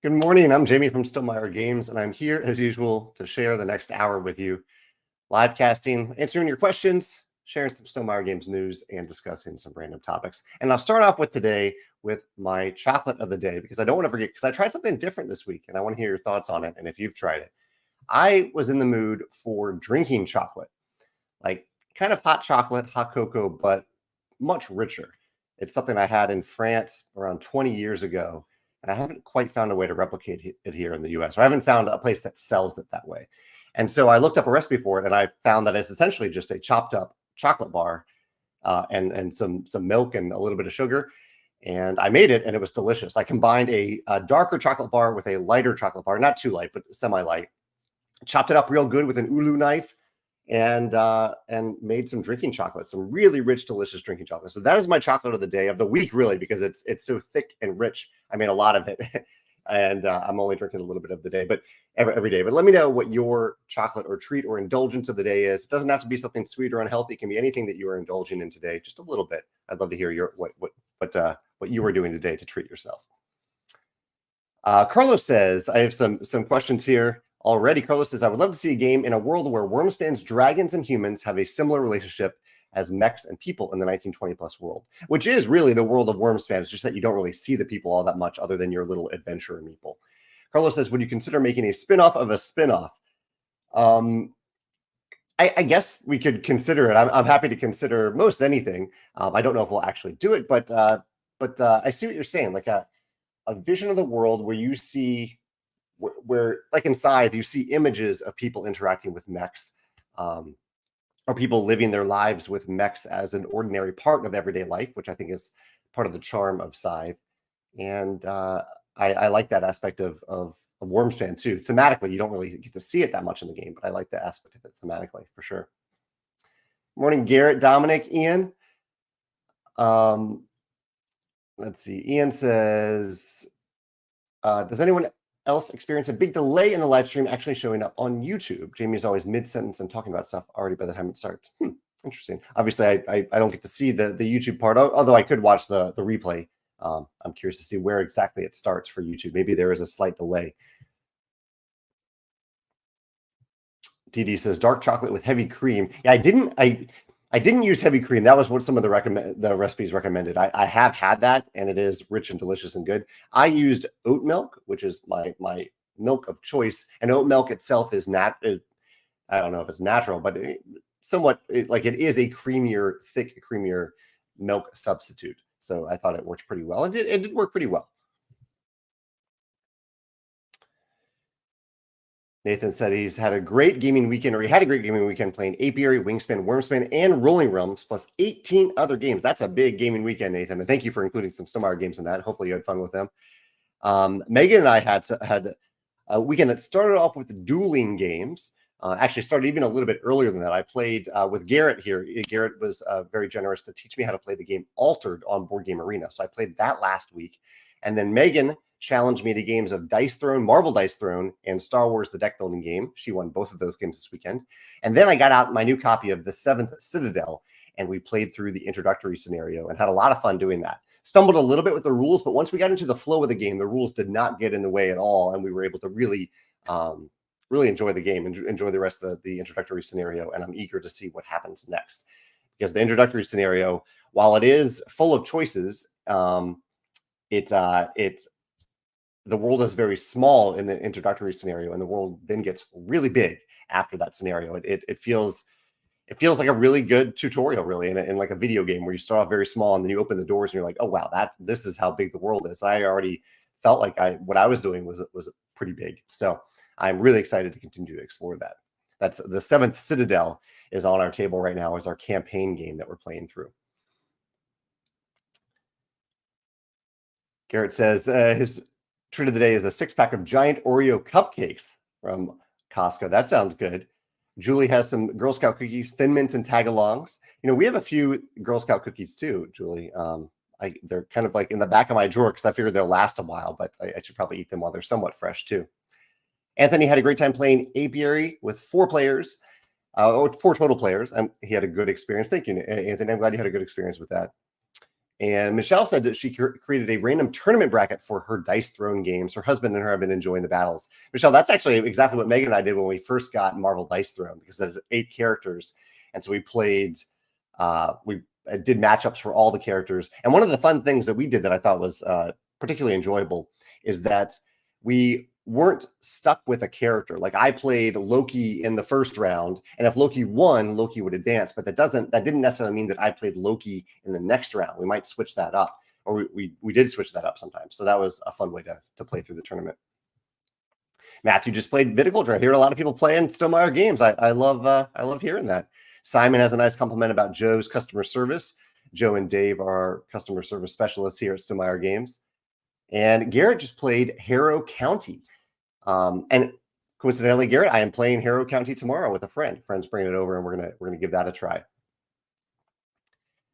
Good morning. I'm Jamey from Stonemaier Games, and I'm here as usual to share the next hour with you, live casting, answering your questions, sharing some Stonemaier Games news, and discussing some random topics. And I'll start off with today with my chocolate of the day because I don't want to forget, because I tried something different this week and I want to hear your thoughts on it. And if you've tried it, I was in the mood for drinking chocolate, like kind of hot chocolate, hot cocoa, but much richer. It's something I had in France around 20 years ago, and I haven't quite found a way to replicate it here in the US. Or I haven't found a place that sells it that way. And so I looked up a recipe for it, and I found that it's essentially just a chopped up chocolate bar and some milk and a little bit of sugar. And I made it, and it was delicious. I combined a darker chocolate bar with a lighter chocolate bar, not too light, but semi-light. Chopped it up real good with an ulu knife, and made some drinking chocolate, some really rich, delicious drinking chocolate. So that is my chocolate of the day, of the week, really, because it's so thick and rich. I made a lot of it, and I'm only drinking a little bit of the day, but every day. But let me know what your chocolate or treat or indulgence of the day is. It doesn't have to be something sweet or unhealthy. It can be anything that you are indulging in today, just a little bit. I'd love to hear your what you were doing today to treat yourself. Carlos says, I have some questions here already. Carlos says, I would love to see a game in a world where Wormspan's dragons and humans have a similar relationship as mechs and people in the 1920 plus world, which is really the world of Wormspan. It's just that you don't really see the people all that much other than your little adventurer meeple. Carlos says, would you consider making a spinoff of a spinoff? I guess we could consider it. I'm happy to consider most anything. I don't know if we'll actually do it, but I see what you're saying. Like a vision of the world where you see where like inside you see images of people interacting with mechs, or people living their lives with mechs as an ordinary part of everyday life, which I think is part of the charm of Scythe. And I like that aspect of Wormspan too. Thematically, you don't really get to see it that much in the game, but I like the aspect of it thematically for sure. Morning, Garrett, Dominic, Ian. Let's see. Ian says, does anyone else experience a big delay in the live stream actually showing up on YouTube? Jamey's always mid-sentence and talking about stuff already by the time it starts. Interesting. Obviously, I don't get to see the YouTube part, although I could watch the replay. I'm curious to see where exactly it starts for YouTube. Maybe there is a slight delay. DD says dark chocolate with heavy cream. Yeah, I didn't use heavy cream. That was what some of the recipes recommended. I have had that, and it is rich and delicious and good. I used oat milk, which is my milk of choice, and oat milk itself is I don't know if it's natural, but somewhat like it is a creamier, thick, creamier milk substitute. So I thought it worked pretty well. It did work pretty well. Nathan said he's had a great gaming weekend, or he had a great gaming weekend playing Apiary, Wingspan, Wormspan, and Rolling Realms, plus 18 other games. That's a big gaming weekend, Nathan. And thank you for including some Stonemaier games in that. Hopefully you had fun with them. Megan and I had a weekend that started off with dueling games. Actually started even a little bit earlier than that. I played with Garrett here. Garrett was very generous to teach me how to play the game Altered on Board Game Arena. So I played that last week. And then Megan challenged me to games of Dice Throne, Marvel Dice Throne, and Star Wars, the deck building game. She won both of those games this weekend. And then I got out my new copy of the 7th Citadel, and we played through the introductory scenario and had a lot of fun doing that. Stumbled a little bit with the rules, but once we got into the flow of the game, the rules did not get in the way at all, and we were able to really enjoy the game and enjoy the rest of the introductory scenario. And I'm eager to see what happens next, because the introductory scenario, while it is full of choices, it's the world is very small in the introductory scenario, and the world then gets really big after that scenario. It feels like a really good tutorial, really, in like a video game where you start off very small and then you open the doors and you're like, oh wow, this is how big the world is. I already felt like what I was doing was pretty big. So I'm really excited to continue to explore that. That's the 7th Citadel is on our table right now as our campaign game that we're playing through. Garrett says his treat of the day is a 6-pack of giant Oreo cupcakes from Costco. That sounds good. Julie has some Girl Scout cookies, Thin Mints, and Tagalongs. You know, we have a few Girl Scout cookies too, Julie. They're kind of like in the back of my drawer because I figure they'll last a while, but I should probably eat them while they're somewhat fresh too. Anthony had a great time playing Apiary with 4 players, 4 total players. He had a good experience. Thank you, Anthony. I'm glad you had a good experience with that. And Michelle said that she created a random tournament bracket for her Dice Throne games. Her husband and her have been enjoying the battles. Michelle, that's actually exactly what Megan and I did when we first got Marvel Dice Throne, because there's 8 characters. And so we played, we did matchups for all the characters. And one of the fun things that we did that I thought was particularly enjoyable is that we weren't stuck with a character. Like I played Loki in the first round, and if Loki won, Loki would advance. But that didn't necessarily mean that I played Loki in the next round. We might switch that up, or we did switch that up sometimes. So that was a fun way to play through the tournament. Matthew just played Viticulture. I hear a lot of people playing Stonemaier Games. I love hearing that. Simon has a nice compliment about Joe's customer service. Joe and Dave are customer service specialists here at Stonemaier Games. And Garrett just played Harrow County. And coincidentally, Garrett, I am playing Harrow County tomorrow with a friend. Friend's bringing it over, and we're gonna give that a try.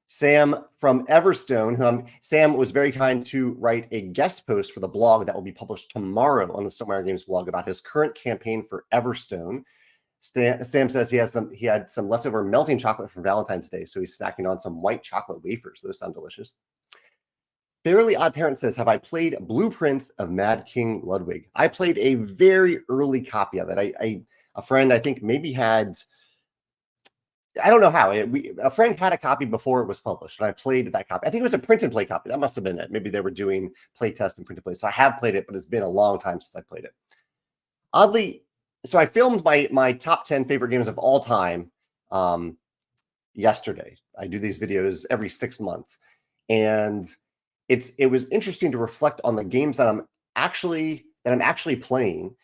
Sam from Everstone, Sam was very kind to write a guest post for the blog that will be published tomorrow on the Stonemaier Games blog about his current campaign for Everstone. Sam says he had some leftover melting chocolate for Valentine's Day, so he's snacking on some white chocolate wafers. Those sound delicious. Fairly Odd Parent says, have I played Blueprints of Mad King Ludwig? I played a very early copy of it. A friend, I think, maybe had, I don't know how. A friend had a copy before it was published, and I played that copy. I think it was a print and play copy. That must have been it. Maybe they were doing play test and print and play. So I have played it, but it's been a long time since I played it. Oddly, so I filmed my top 10 favorite games of all time yesterday. I do these videos every 6 months, and it was interesting to reflect on the games that I'm actually playing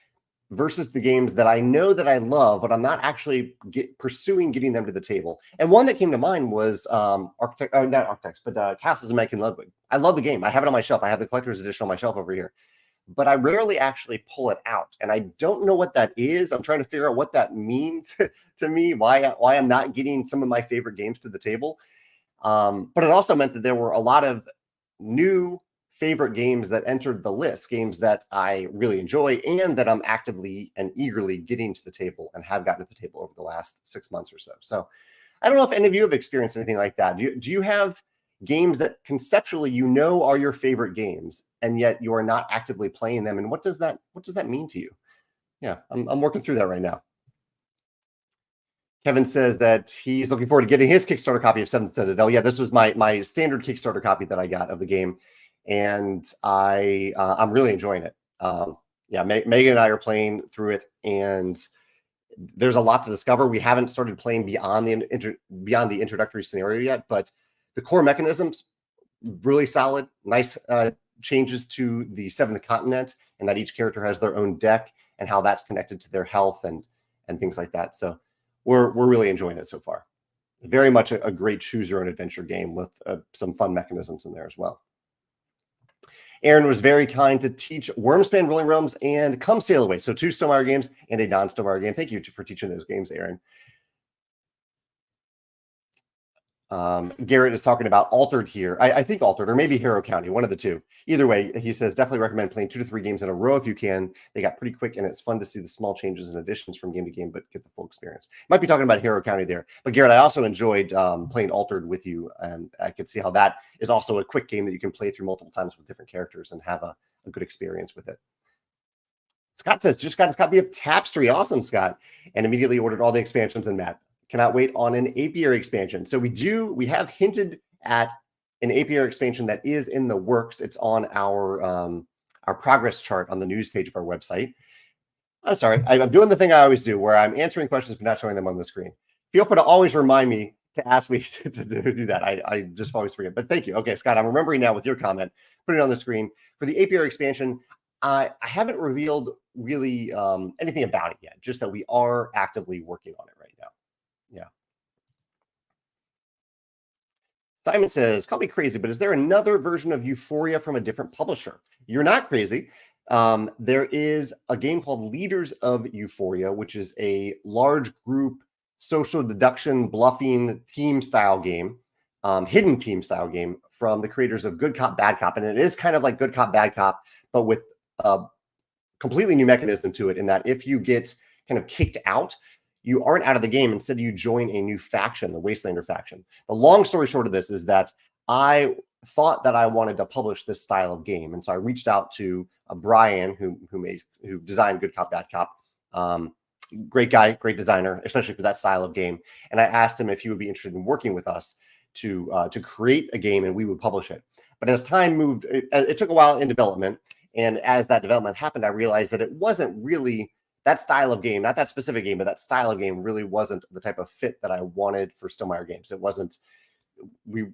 versus the games that I know that I love, but I'm not actually pursuing getting them to the table. And one that came to mind was not Architects, but Castles of Mad King Ludwig. I love the game. I have it on my shelf. I have the collector's edition on my shelf over here, but I rarely actually pull it out, and I don't know what that is. I'm trying to figure out what that means to me. Why I'm not getting some of my favorite games to the table. But it also meant that there were a lot of new favorite games that entered the list, games that I really enjoy and that I'm actively and eagerly getting to the table and have gotten to the table over the last 6 months or so. So I don't know if any of you have experienced anything like that. Do you have games that conceptually you know are your favorite games, and yet you are not actively playing them? And what does that mean to you? Yeah, I'm working through that right now. Kevin says that he's looking forward to getting his Kickstarter copy of 7th Citadel. Yeah, this was my standard Kickstarter copy that I got of the game, and I'm really enjoying it. Yeah, Megan and I are playing through it, and there's a lot to discover. We haven't started playing beyond the introductory scenario yet, but the core mechanisms really solid. Nice changes to the 7th continent, and that each character has their own deck and how that's connected to their health and things like that. So we're really enjoying it so far. Very much a great choose your own adventure game with some fun mechanisms in there as well. Aaron was very kind to teach Wormspan, Rolling Realms, and Come Sail Away. So 2 Stonemaier games and a non-Stonemaier game. Thank you for teaching those games, Aaron. Garrett is talking about Altered here. I think Altered, or maybe Harrow County, one of the two. Either way, he says, definitely recommend playing 2 to 3 games in a row if you can. They got pretty quick, and it's fun to see the small changes and additions from game to game, but get the full experience. Might be talking about Harrow County there. But Garrett, I also enjoyed playing Altered with you, and I could see how that is also a quick game that you can play through multiple times with different characters and have a good experience with it. Scott says, just got his copy of Tapestry. Awesome, Scott. And immediately ordered all the expansions and map. Cannot wait on an apiary expansion. So we have hinted at an apiary expansion that is in the works. It's on our progress chart on the news page of our website. I'm sorry, I'm doing the thing I always do where I'm answering questions but not showing them on the screen. Feel free to always remind me to ask me to do that. I just always forget. But thank you. Okay, Scott, I'm remembering now with your comment. Put it on the screen. For the apiary expansion, I haven't revealed really anything about it yet, just that we are actively working on it right now. Yeah. Simon says, call me crazy, but is there another version of Euphoria from a different publisher? You're not crazy. There is a game called Leaders of Euphoria, which is a large group social deduction bluffing team style game, hidden team style game from the creators of Good Cop, Bad Cop. And it is kind of like Good Cop, Bad Cop, but with a completely new mechanism to it, in that if you get kind of kicked out, you aren't out of the game. Instead, you join a new faction, the Wastelander faction. The long story short of this is that I thought that I wanted to publish this style of game, and so I reached out to Brian, who designed Good Cop Bad Cop. Great guy, great designer, especially for that style of game. And I asked him if he would be interested in working with us to create a game, and we would publish it. But as time moved, it took a while in development, and as that development happened, I realized that it wasn't really that style of game, not that specific game, but that style of game really wasn't the type of fit that I wanted for Stonemaier Games. It wasn't. We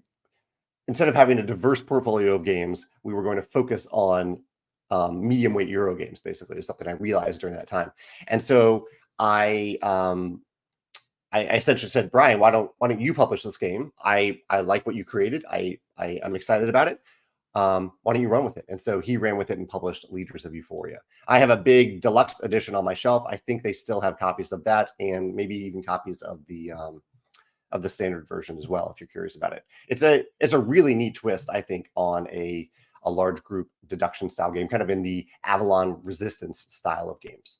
Instead of having a diverse portfolio of games, we were going to focus on medium weight Euro games. Basically, is something I realized during that time, and so I essentially said, Brian, why don't you publish this game? I like what you created. I'm excited about it. Why don't you run with it? And so he ran with it and published Leaders of Euphoria. I have a big deluxe edition on my shelf. I think they still have copies of that, and maybe even copies of the standard version as well, if you're curious about it. It's a really neat twist, I think, on a large group deduction style game, kind of in the Avalon Resistance style of games.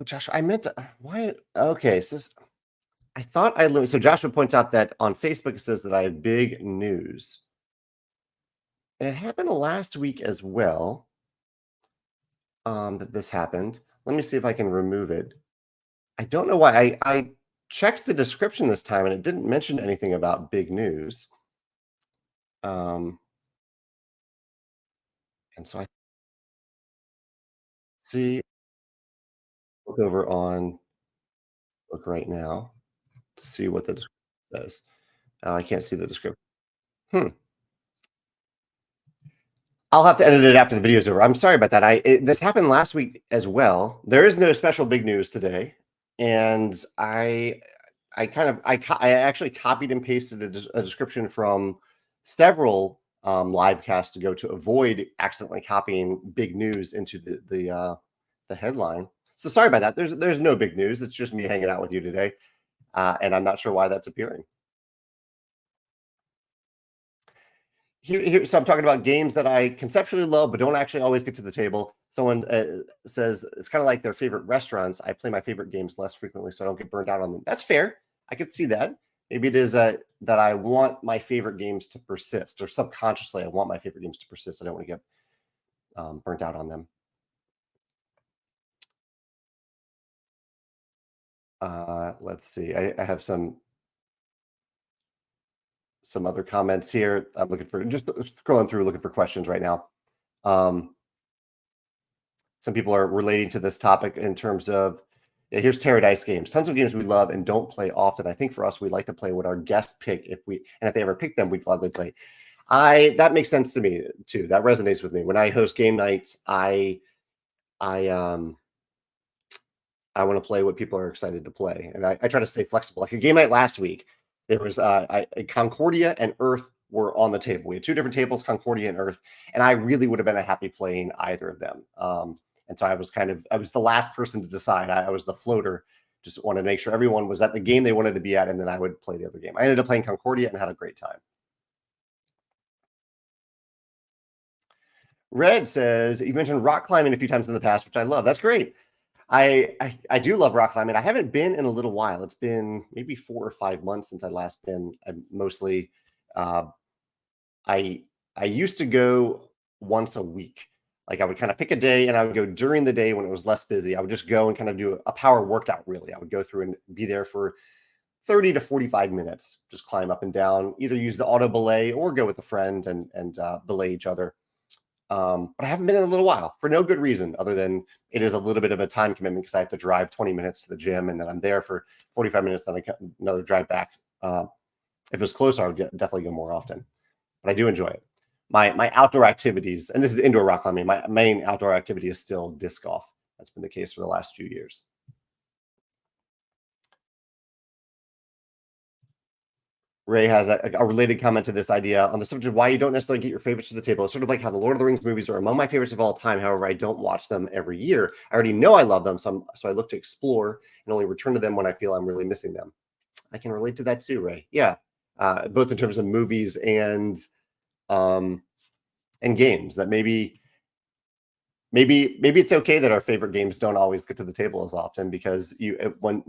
Josh, I meant to, why? Okay, so I thought so Joshua points out that on Facebook it says that I have big news. And it happened last week as well, that this happened. Let me see if I can remove it. I don't know why. I checked the description this time and it didn't mention anything about big news. And so I see, look over on look right now to see what the description says. I can't see the description. Hmm. I'll have to edit it after the video's over. I'm sorry about that. This happened last week as well. There is no special big news today, and I actually copied and pasted a description from several live casts to go to avoid accidentally copying big news into the headline. So sorry about that. There's no big news. It's just me hanging out with you today, and I'm not sure why that's appearing. So I'm talking about games that I conceptually love, but don't actually always get to the table. Someone says it's kind of like their favorite restaurants. I play my favorite games less frequently, so I don't get burned out on them. That's fair. I could see that. Maybe it is that I want my favorite games to persist, or subconsciously I want my favorite games to persist. I don't want to get burnt out on them. Let's see. I have some other comments here. I'm looking for, just scrolling through, looking for questions right now. Some people are relating to this topic in terms of, here's Paradise Games. Tons of games we love and don't play often. I think for us, we like to play what our guests pick. And if they ever pick them, we'd gladly play. That makes sense to me too. That resonates with me. When I host game nights, I want to play what people are excited to play, and I try to stay flexible. Like a game night last week, there was Concordia and Earth were on the table. We had two different tables, Concordia and Earth, and I really would have been happy playing either of them. And so I was the last person to decide. I was the floater. Just wanted to make sure everyone was at the game they wanted to be at, and then I would play the other game. I ended up playing Concordia and had a great time. Red says, you mentioned rock climbing a few times in the past, which I love. That's great. I do love rock climbing. I haven't been in a little while. It's been maybe 4 or 5 months since I last been. I'm mostly, I used to go once a week. Like I would kind of pick a day and I would go during the day when it was less busy. I would just go and kind of do a power workout. Really, I would go through and be there for 30 to 45 minutes. Just climb up and down. Either use the auto belay or go with a friend and belay each other. But I haven't been in a little while for no good reason other than it is a little bit of a time commitment because I have to drive 20 minutes to the gym and then I'm there for 45 minutes. Then I get another drive back. If it was closer, I would definitely go more often, but I do enjoy it. My outdoor activities, and this is indoor rock climbing, my main outdoor activity is still disc golf. That's been the case for the last few years. Ray has a related comment to this idea on the subject of why you don't necessarily get your favorites to the table. It's sort of like how the Lord of the Rings movies are among my favorites of all time. However, I don't watch them every year. I already know I love them, so I look to explore and only return to them when I feel I'm really missing them. I can relate to that too, Ray. Yeah, both in terms of movies and games that maybe maybe it's okay that our favorite games don't always get to the table as often, because when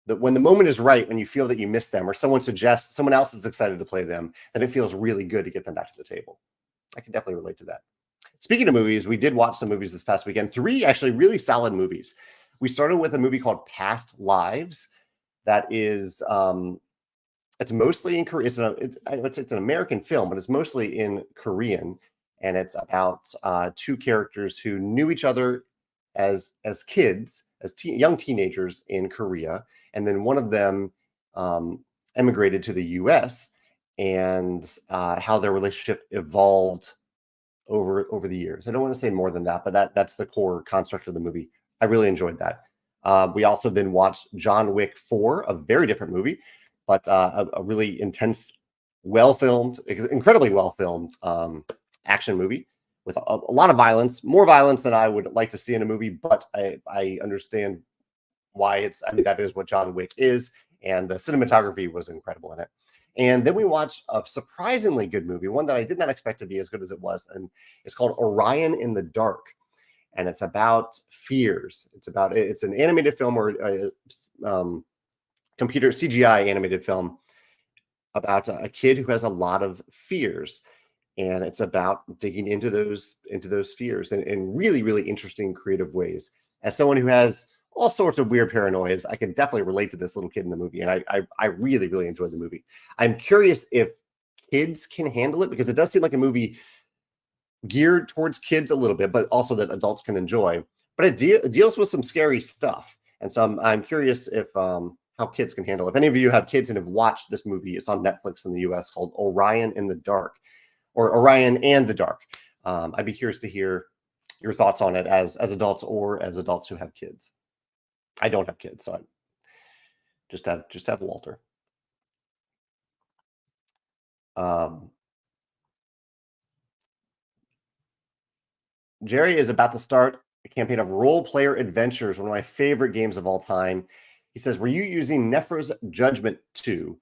the moment is right, when you feel that you missed them or someone else is excited to play them, then it feels really good to get them back to the table. I can definitely relate to that. Speaking of movies, we did watch some movies this past weekend. 3 actually really solid movies. We started with a movie called Past Lives. That is, it's mostly in Korean. It's an American film, but it's mostly in Korean, and it's about two characters who knew each other as kids, young teenagers in Korea, and then one of them emigrated to the U.S. and how their relationship evolved over the years. I don't want to say more than that, but that's the core construct of the movie. I really enjoyed that. We also then watched John Wick 4, a very different movie, but a really intense, well-filmed, incredibly well-filmed action movie with a lot of violence, more violence than I would like to see in a movie, but I understand why that is what John Wick is, and the cinematography was incredible in it. And then we watched a surprisingly good movie, one that I did not expect to be as good as it was, and it's called Orion in the Dark, and it's about fears. It's an animated film or computer CGI animated film about a kid who has a lot of fears, and it's about digging into those fears in really really interesting creative ways. As someone who has all sorts of weird paranoias, I can definitely relate to this little kid in the movie, and I really really enjoyed the movie. I'm curious if kids can handle it, because it does seem like a movie geared towards kids a little bit, but also that adults can enjoy. But it deals with some scary stuff, and so I'm curious if how kids can handle it. If any of you have kids and have watched this movie, it's on Netflix in the U.S. called Orion in the Dark, or Orion and the Dark. I'd be curious to hear your thoughts on it as adults or as adults who have kids. I don't have kids, so I just have Walter. Um, Jerry is about to start a campaign of Role Player Adventures, one of my favorite games of all time. He says, "Were you using Nephra's Judgment 2?"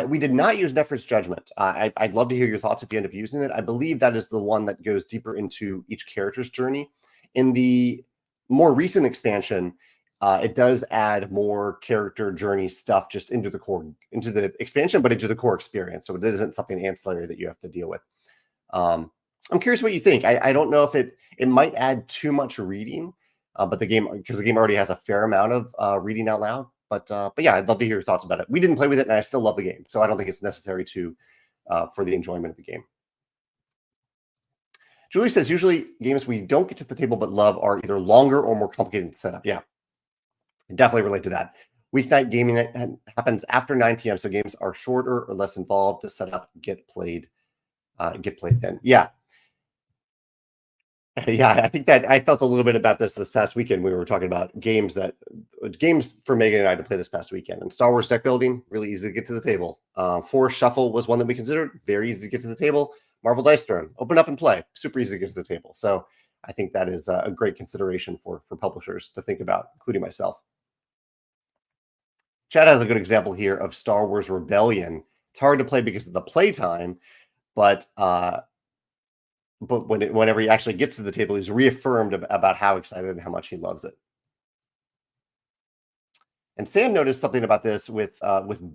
We did not use Nephra's Judgment. I'd love to hear your thoughts if you end up using it. I believe that is the one that goes deeper into each character's journey. In the more recent expansion, it does add more character journey stuff just into the expansion, but into the core experience. So it isn't something ancillary that you have to deal with. I'm curious what you think. I don't know if it might add too much reading, but the game already has a fair amount of reading out loud. But yeah, I'd love to hear your thoughts about it. We didn't play with it, and I still love the game, so I don't think it's necessary for the enjoyment of the game. Julie says, usually games we don't get to the table but love are either longer or more complicated to set up. Yeah, I definitely relate to that. Weeknight gaming happens after 9 p.m., so games are shorter or less involved to set up, get played then. Yeah. Yeah, I think that I felt a little bit about this past weekend. We were talking about games for Megan and I to play this past weekend. And Star Wars deck building, really easy to get to the table. Force Shuffle was one that we considered, very easy to get to the table. Marvel Dice Throne, open up and play, super easy to get to the table. So I think that is a great consideration for publishers to think about, including myself. Chad has a good example here of Star Wars Rebellion. It's hard to play because of the playtime, but whenever he actually gets to the table, he's reaffirmed about how excited and how much he loves it. And Sam noticed something about this with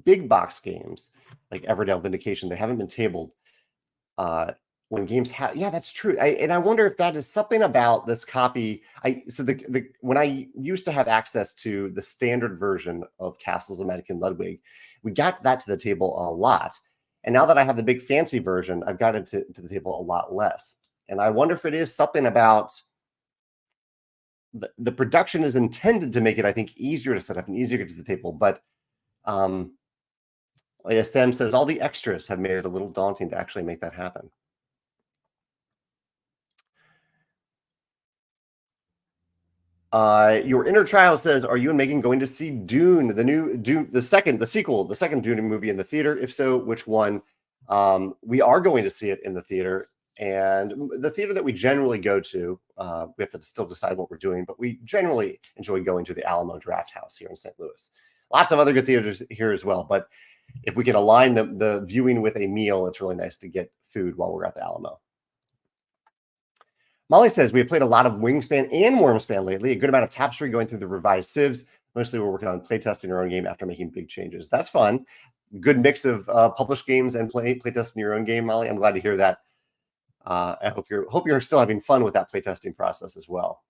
big box games like Everdell Vindication. They haven't been tabled when games have. Yeah, that's true. And I wonder if that is something about this copy. When I used to have access to the standard version of Castles of Madigan Ludwig, we got that to the table a lot. And now that I have the big fancy version, I've gotten to the table a lot less. And I wonder if it is something about the production is intended to make it, I think, easier to set up and easier to get to the table. But like Sam says, all the extras have made it a little daunting to actually make that happen. Your inner child says, "Are you and Megan going to see Dune, the second Dune movie in the theater? If so, which one?" We are going to see it in the theater, and the theater that we generally go to, we have to still decide what we're doing, but we generally enjoy going to the Alamo Draft House here in St. Louis. Lots of other good theaters here as well, but if we can align the viewing with a meal, it's really nice to get food while we're at the Alamo. Molly says, we have played a lot of Wingspan and Wormspan lately, a good amount of tapestry going through the revised civs. Mostly we're working on playtesting our own game after making big changes. That's fun. Good mix of published games and playtesting your own game, Molly. I'm glad to hear that. I hope you're still having fun with that playtesting process as well.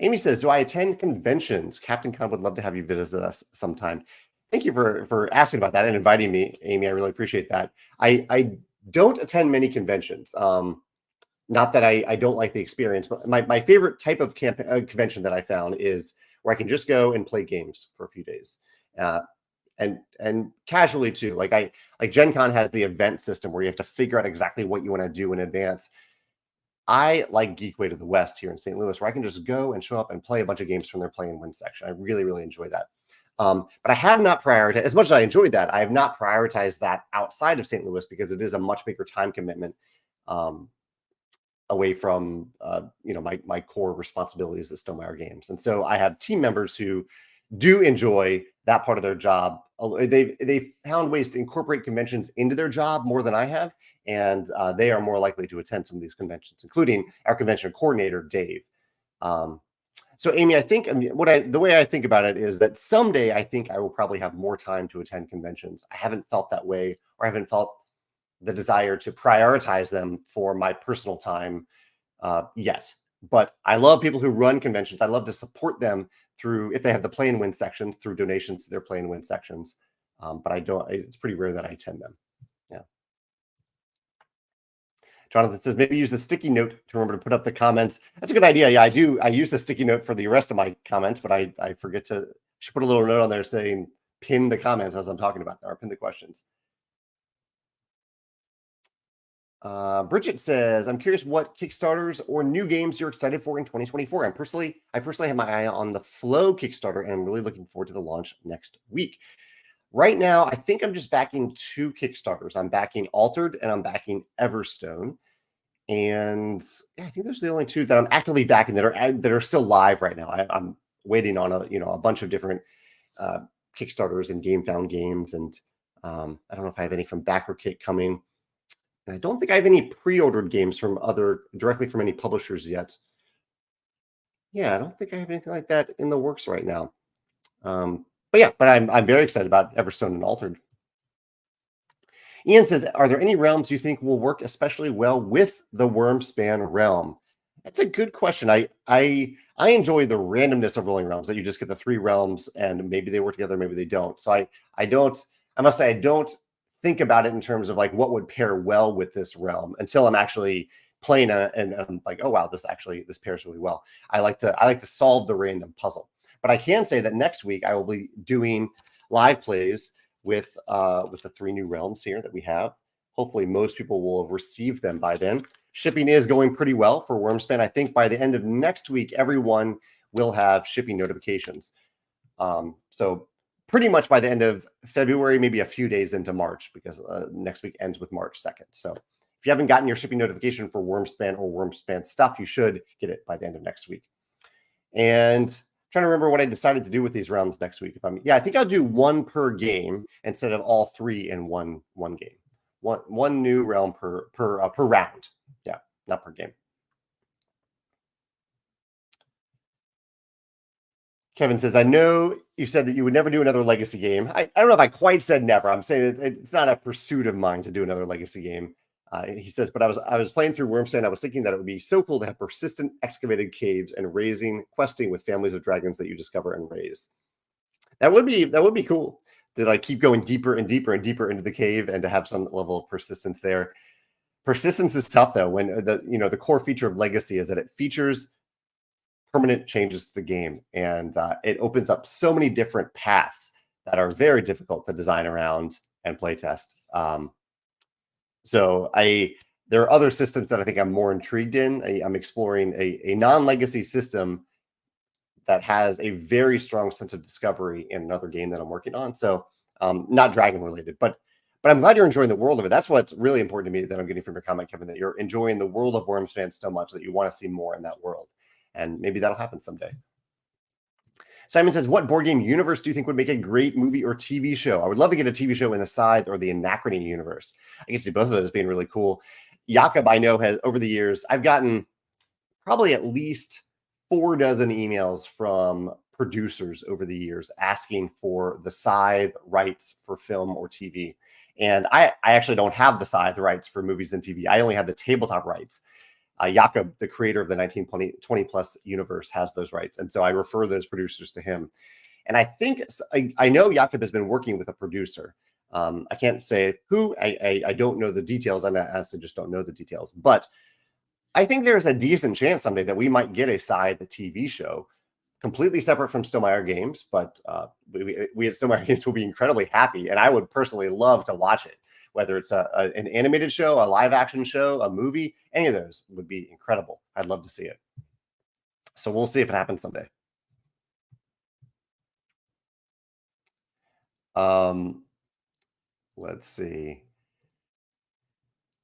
Amy says, do I attend conventions? Captain Con would love to have you visit us sometime. Thank you for asking about that and inviting me, Amy. I really appreciate that. I don't attend many conventions. Not that I don't like the experience, but my favorite type of convention that I found is where I can just go and play games for a few days. And casually too. Like Gen Con has the event system where you have to figure out exactly what you want to do in advance. I like Geekway to the West here in St. Louis, where I can just go and show up and play a bunch of games from their play and win section. I really, really enjoy that. But I have not prioritized, as much as I enjoyed that, I have not prioritized that outside of St. Louis because it is a much bigger time commitment away from my core responsibilities at Stonemaier Games. And so I have team members who do enjoy that part of their job. They've found ways to incorporate conventions into their job more than I have, and they are more likely to attend some of these conventions, including our convention coordinator, Dave. So, Amy, I think the way I think about it is that someday I think I will probably have more time to attend conventions. I haven't felt that way, or I haven't felt the desire to prioritize them for my personal time yet. But I love people who run conventions. I love to support them through, if they have the play and win sections, through donations to their play and win sections. But it's pretty rare that I attend them. Yeah. Jonathan says, maybe use the sticky note to remember to put up the comments. That's a good idea. Yeah, I do. I use the sticky note for the rest of my comments, but I forget to should put a little note on there saying pin the comments as I'm talking about them, or pin the questions. Bridget says, I'm curious what Kickstarters or new games you're excited for in 2024. I personally have my eye on the Flow Kickstarter, and I'm really looking forward to the launch next week. Right now, I think I'm just backing two Kickstarters. I'm backing Altered and I'm backing Everstone. And yeah, I think those are the only two that I'm actively backing that are still live right now. I'm waiting on a bunch of different Kickstarters and Game Found games, and I don't know if I have any from BackerKit coming. And I don't think I have any pre-ordered games directly from any publishers yet. Yeah, I don't think I have anything like that in the works right now. But I'm very excited about Everstone and Altered. Ian says, are there any realms you think will work especially well with the Wormspan realm? That's a good question. I enjoy the randomness of rolling realms, that you just get the three realms and maybe they work together, maybe they don't. So I must say I don't think about it in terms of like what would pair well with this realm until I'm actually playing and I'm like, oh wow, this pairs really well. I like to solve the random puzzle. But I can say that next week I will be doing live plays with the three new realms here that we have. Hopefully most people will have received them by then. Shipping is going pretty well for Wormspan. I think by the end of next week, everyone will have shipping notifications. So pretty much by the end of February, maybe a few days into March, because next week ends with March 2nd. So if you haven't gotten your shipping notification for Wormspan or Wormspan stuff, you should get it by the end of next week. And trying to remember what I decided to do with these rounds next week. I think I'll do one per game instead of all three in one game. One new realm per round. Yeah, not per game. Kevin says, I know you said that you would never do another legacy game. I don't know if I quite said never. I'm saying it's not a pursuit of mine to do another legacy game. He says, but I was playing through Wormspan. I was thinking that it would be so cool to have persistent excavated caves and questing with families of dragons that you discover and raise. That would be cool to like keep going deeper and deeper and deeper into the cave and to have some level of persistence there. Persistence is tough though, when the core feature of Legacy is that it features permanent changes to the game, and it opens up so many different paths that are very difficult to design around and play test. So there are other systems that I think I'm more intrigued in. I'm exploring a non-legacy system that has a very strong sense of discovery in another game that I'm working on. So not dragon related, but I'm glad you're enjoying the world of it. That's what's really important to me that I'm getting from your comment, Kevin, that you're enjoying the world of Wormspan so much that you want to see more in that world. And maybe that'll happen someday. Simon says, what board game universe do you think would make a great movie or TV show? I would love to get a TV show in the Scythe or the Anachrony universe. I can see both of those being really cool. Jakob, I know, has over the years, I've gotten probably at least 4 dozen emails from producers over the years asking for the Scythe rights for film or TV. And I actually don't have the Scythe rights for movies and TV. I only have the tabletop rights. Jakob, the creator of the 1920 plus universe, has those rights. And so I refer those producers to him. And I think I know Jakob has been working with a producer. I can't say who. I don't know the details. I honestly just don't know the details. But I think there's a decent chance someday that we might get a Scythe TV show completely separate from Stonemaier Games. But we at Stonemaier Games will be incredibly happy. And I would personally love to watch it, whether it's an animated show, a live action show, a movie, any of those would be incredible. I'd love to see it. So we'll see if it happens someday. Let's see.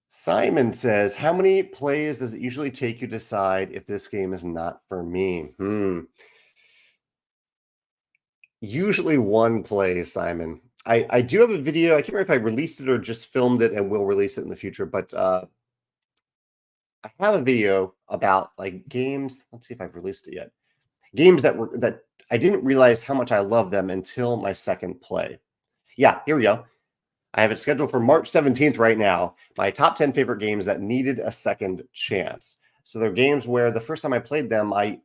Simon says, how many plays does it usually take you to decide if this game is not for me? Usually 1 play, Simon. I do have a video. I can't remember if I released it or just filmed it and will release it in the future, but I have a video about like games. Let's see if I've released it yet. Games that I didn't realize how much I love them until my second play. Yeah, here we go. I have it scheduled for March 17th right now. My top 10 favorite games that needed a second chance. So they're games where the first time I played them, I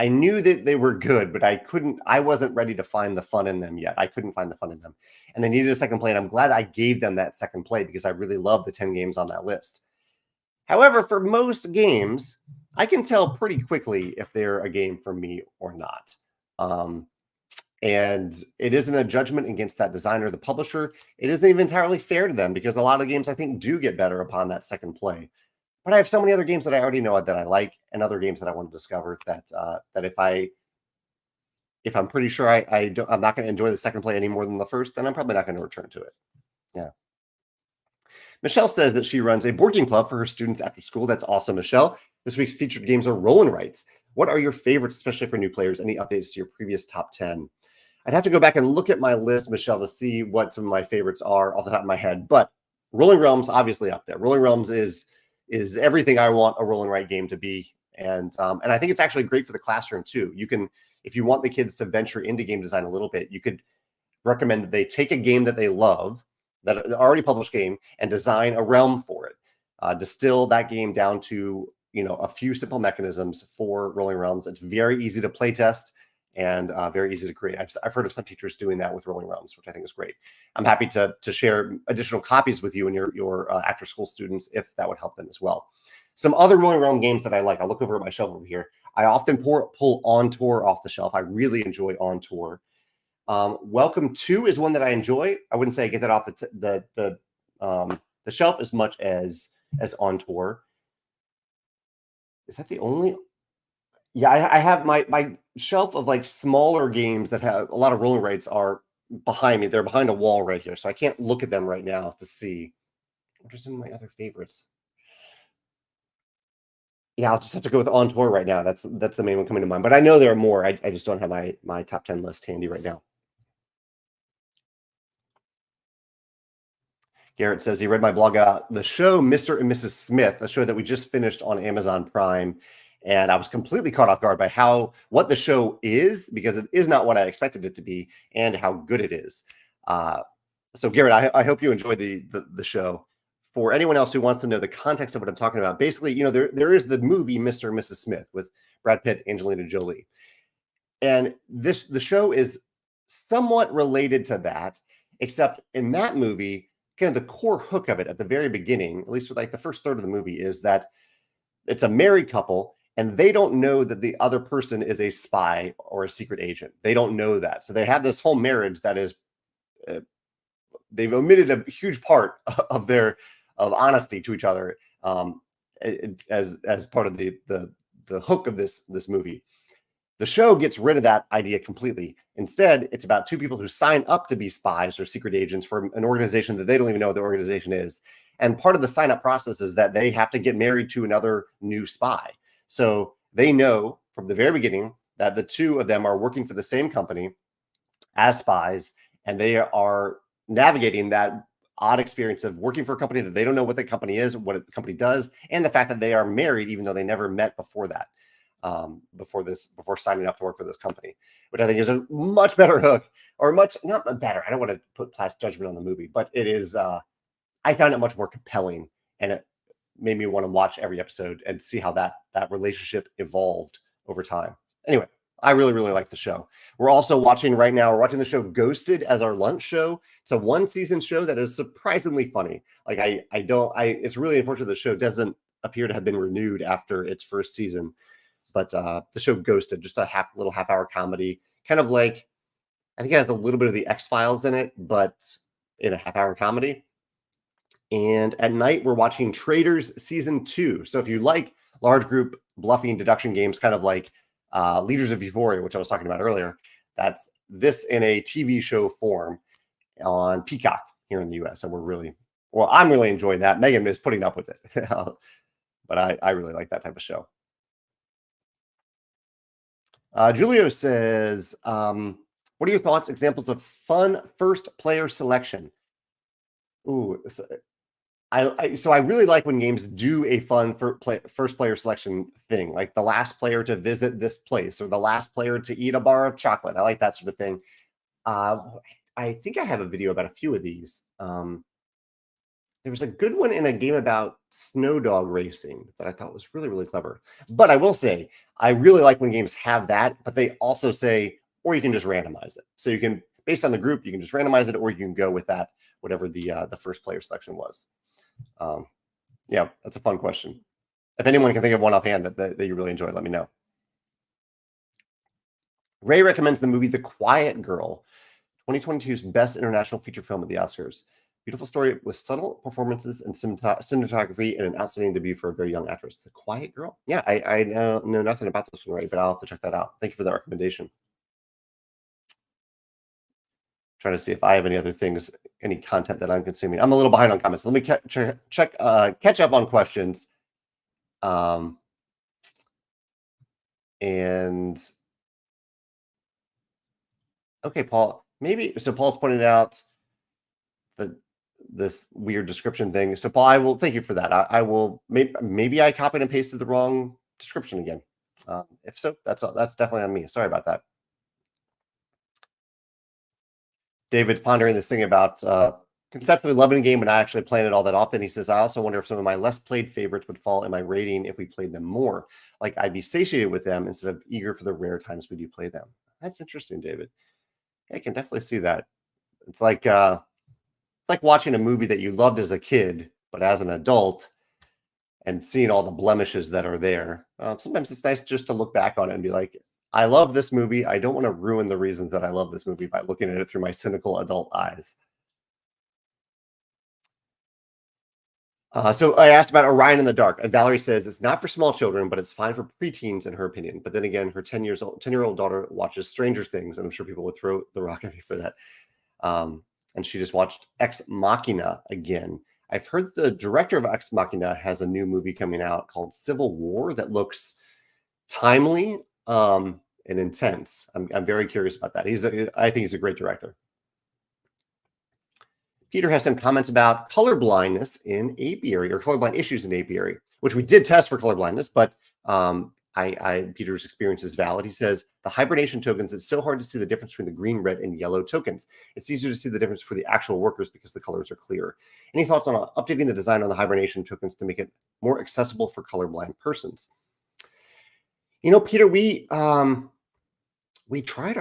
knew that they were good, but I wasn't ready to find the fun in them yet. I couldn't find the fun in them. And they needed a second play. And I'm glad I gave them that second play because I really love the 10 games on that list. However, for most games, I can tell pretty quickly if they're a game for me or not. And it isn't a judgment against that designer or the publisher. It isn't even entirely fair to them because a lot of games I think do get better upon that second play. But I have so many other games that I already know that I like, and other games that I want to discover that if I'm pretty sure I'm not going to enjoy the second play any more than the first, then I'm probably not going to return to it. Yeah. Michelle says that she runs a board game club for her students after school. That's awesome, Michelle. This week's featured games are roll and rights. What are your favorites, especially for new players? Any updates to your previous top 10? I'd have to go back and look at my list, Michelle, to see what some of my favorites are off the top of my head. But Rolling Realms, obviously up there. Rolling Realms is everything I want a roll and write game to be. And I think it's actually great for the classroom too. You can, if you want the kids to venture into game design a little bit, you could recommend that they take a game that they love, that already published game, and design a realm for it. Distill that game down to a few simple mechanisms for Rolling Realms. It's very easy to play test and very easy to create. I've heard of some teachers doing that with Rolling Realms, which I think is great. I'm happy to share additional copies with you and your after school students if that would help them as well. Some other Rolling Realm games that I like. I'll look over at my shelf over here. I often pull On Tour off the shelf. I really enjoy On Tour. Welcome To is one that I enjoy. I wouldn't say I get that off the shelf as much as On Tour. Is that the only? Yeah, I have my shelf of like smaller games that have a lot of rolling rights are behind me. They're behind a wall right here, so I can't look at them right now to see. What are some of my other favorites? Yeah, I'll just have to go with On Tour right now. That's the main one coming to mind. But I know there are more. I just don't have my top 10 list handy right now. Garrett says he read my blog about the show Mr. and Mrs. Smith, a show that we just finished on Amazon Prime. And I was completely caught off guard by what the show is, because it is not what I expected it to be, and how good it is. So Garrett, I hope you enjoy the show. For anyone else who wants to know the context of what I'm talking about, basically, there is the movie Mr. and Mrs. Smith with Brad Pitt, Angelina Jolie. And the show is somewhat related to that, except in that movie, kind of the core hook of it at the very beginning, at least with like the first third of the movie, is that it's a married couple and they don't know that the other person is a spy or a secret agent. They don't know that. So they have this whole marriage that is, they've omitted a huge part of honesty to each other as part of the hook of this movie. The show gets rid of that idea completely. Instead, it's about two people who sign up to be spies or secret agents for an organization that they don't even know what the organization is. And part of the sign-up process is that they have to get married to another new spy. So they know from the very beginning that the two of them are working for the same company as spies, and they are navigating that odd experience of working for a company that they don't know what the company is, what the company does, and the fact that they are married, even though they never met before that, before signing up to work for this company, which I think is a much better hook, or much not better. I don't want to put past judgment on the movie, but it is. I found it much more compelling, and it made me want to watch every episode and see how that relationship evolved over time. Anyway, I really, really like the show. We're also watching right now, we're watching the show Ghosted as our lunch show. It's a 1-season show that is surprisingly funny. Like it's really unfortunate the show doesn't appear to have been renewed after its first season. But the show Ghosted, just a little half-hour comedy, kind of like, I think it has a little bit of the X-Files in it, but in a half-hour comedy. And at night, we're watching Traders Season 2. So if you like large group bluffing deduction games, kind of like Leaders of Euphoria, which I was talking about earlier, that's this in a TV show form on Peacock here in the US. And I'm really enjoying that. Megan is putting up with it. But I really like that type of show. Julio says, what are your thoughts, examples of fun first player selection? Ooh, so I really like when games do a fun first player selection thing, like the last player to visit this place or the last player to eat a bar of chocolate. I like that sort of thing. I think I have a video about a few of these. There was a good one in a game about snow dog racing that I thought was really, really clever. But I will say, I really like when games have that, but they also say, or you can just randomize it. So you can, based on the group, you can just randomize it, or you can go with that, whatever the first player selection was. Yeah, that's a fun question. If anyone can think of one offhand that you really enjoy, let me know. Ray recommends the movie The Quiet Girl, 2022's best international feature film at the Oscars. Beautiful story with subtle performances and cinematography and an outstanding debut for a very young actress. The Quiet Girl? Yeah, I know nothing about this one, Ray, but I'll have to check that out. Thank you for that recommendation. Trying to see if I have any other things, any content that I'm consuming. I'm a little behind on comments. Let me catch up on questions. And okay, Paul, Paul's pointed out this weird description thing. So Paul, I will thank you for that. I will maybe I copied and pasted the wrong description again. If so, that's definitely on me. Sorry about that. David's pondering this thing about conceptually loving a game but not actually playing it all that often. He says, I also wonder if some of my less played favorites would fall in my rating if we played them more. Like I'd be satiated with them instead of eager for the rare times we do play them. That's interesting, David. I can definitely see that. It's like watching a movie that you loved as a kid, but as an adult, and seeing all the blemishes that are there. Sometimes it's nice just to look back on it and be like, I love this movie. I don't want to ruin the reasons that I love this movie by looking at it through my cynical adult eyes. So I asked about Orion in the Dark, and Valerie says it's not for small children, but it's fine for preteens in her opinion. But then again, her 10-year-old daughter watches Stranger Things, and I'm sure people would throw the rock at me for that. And she just watched Ex Machina again. I've heard the director of Ex Machina has a new movie coming out called Civil War that looks timely and intense. I'm very curious about that. I think he's a great director. Peter has some comments about color blindness in apiary, or colorblind issues in apiary, which we did test for color blindness, but Peter's experience is valid. He says the hibernation tokens, it's so hard to see the difference between the green, red, and yellow tokens. It's easier to see the difference for the actual workers because the colors are clear. Any thoughts on updating the design on the hibernation tokens to make it more accessible for colorblind persons? You know, Peter, we tried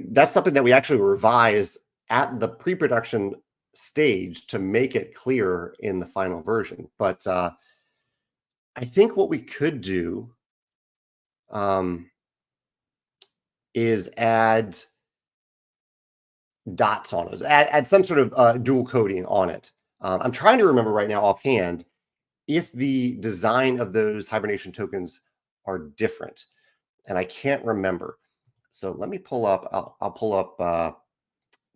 that's something that we actually revised at the pre-production stage to make it clear in the final version. But I think what we could do is add dots on it, add some sort of dual coding on it. I'm trying to remember right now offhand if the design of those hibernation tokens are different, and I can't remember. So let me pull up, I'll pull up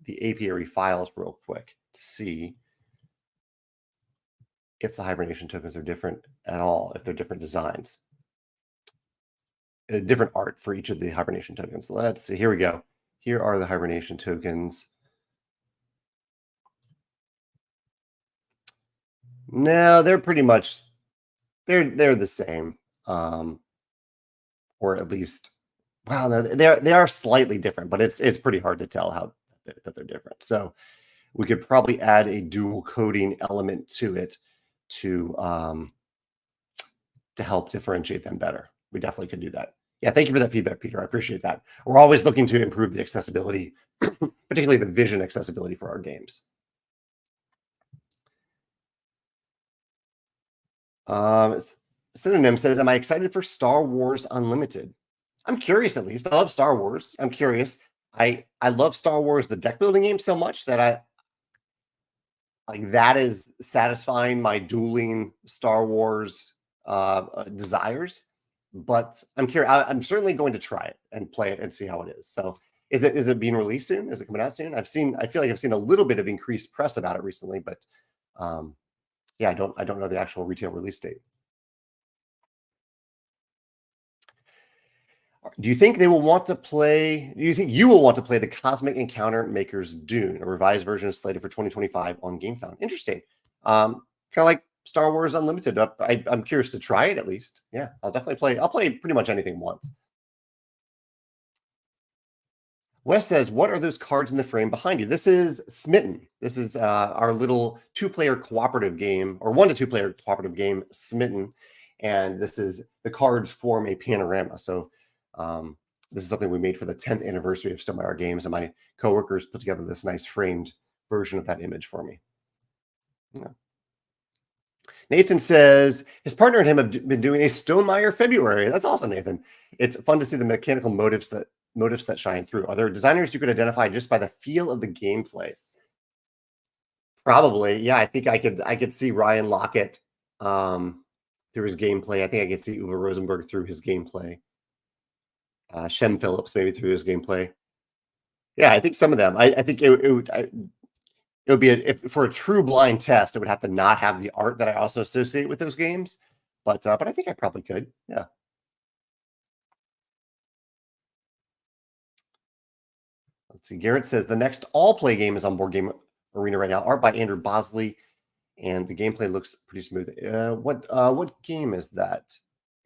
the apiary files real quick to see if the hibernation tokens are different at all, if they're different designs. Different art for each of the hibernation tokens. Let's see, here we go. Here are the hibernation tokens. No, they're pretty much they're the same, or at least, well, no, they are slightly different, but it's pretty hard to tell how that they're different. So we could probably add a dual coding element to it to to help differentiate them better. We definitely could do that. Yeah, thank you for that feedback, Peter. I appreciate that. We're always looking to improve the accessibility, particularly the vision accessibility for our games. Synonym says, "Am I excited for Star Wars Unlimited?" I'm curious. At least I love Star Wars. I'm curious. I love Star Wars, the deck building game, so much that I like that is satisfying my dueling Star Wars desires. But I'm curious. I'm certainly going to try it and play it and see how it is. So, is it being released soon? Is it coming out soon? I feel like I've seen a little bit of increased press about it recently, but um, yeah, I don't know the actual retail release date. Do you think they will want to play? Do you think you will want to play the Cosmic Encounter Makers Dune? A revised version is slated for 2025 on GameFound. Interesting. Kind of like Star Wars Unlimited. I'm curious to try it at least. Yeah, I'll definitely play. I'll play pretty much anything once. Wes says, "What are those cards in the frame behind you?" This is Smitten. This is our little two-player cooperative game, or 1 to 2 player cooperative game, Smitten. And this is the cards form a panorama. So this is something we made for the 10th anniversary of Stonemaier Games, and my coworkers put together this nice framed version of that image for me. Yeah. Nathan says his partner and him have been doing a Stonemaier February. That's awesome, Nathan. It's fun to see the mechanical motives that shine through. Are there designers you could identify just by the feel of the gameplay? Probably, yeah. I think I could see Ryan Lockett through his gameplay. I think I could see Uwe Rosenberg through his gameplay. Shem Phillips maybe through his gameplay. Yeah, I think some of them. I think it would be if for a true blind test, it would have to not have the art that I also associate with those games. But I think I probably could. Yeah. Let's see. Garrett says the next all play game is on Board Game Arena right now. Art by Andrew Bosley, and the gameplay looks pretty smooth. What game is that,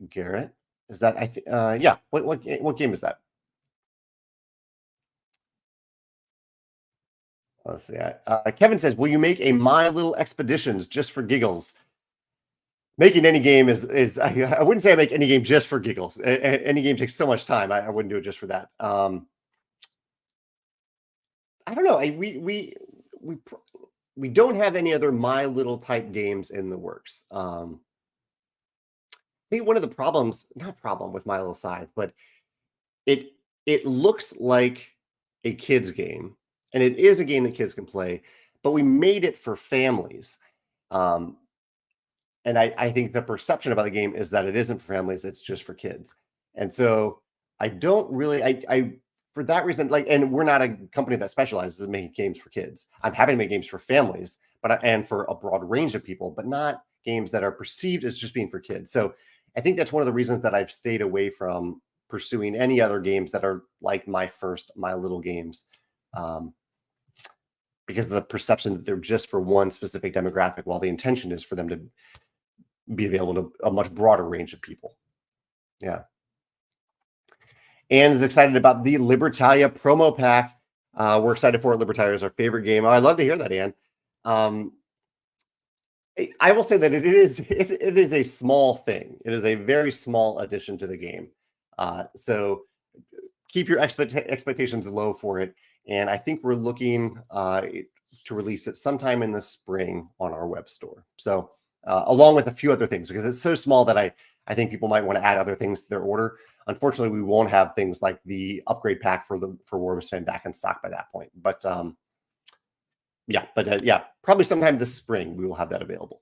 Garrett? Is that I think yeah? What game is that? Let's see. Kevin says, "Will you make a My Little Expeditions just for giggles?" Making any game is I wouldn't say I make any game just for giggles. Any game takes so much time. I wouldn't do it just for that. I don't know. We we don't have any other My Little type games in the works. I think one of the problems, not problem with My Little Scythe, but it it looks like a kids game, and it is a game that kids can play, but we made it for families. Um, and I think the perception about the game is that it isn't for families, it's just for kids. And so I don't really I for that reason, like, and we're not a company that specializes in making games for kids. I'm happy to make games for families, and for a broad range of people, but not games that are perceived as just being for kids. So I think that's one of the reasons that I've stayed away from pursuing any other games that are like my first My Little games. Um, because of the perception that they're just for one specific demographic, while the intention is for them to be available to a much broader range of people. Yeah. Anne is excited about the Libertalia promo pack. We're excited for it. Libertalia is our favorite game. Oh, I love to hear that, Anne. I will say that it is a small thing. It is a very small addition to the game. So keep your expectations low for it. And I think we're looking to release it sometime in the spring on our web store. So along with a few other things, because it's so small that I think people might want to add other things to their order. Unfortunately, we won't have things like the upgrade pack for Warmspan back in stock by that point. But yeah, probably sometime this spring we will have that available.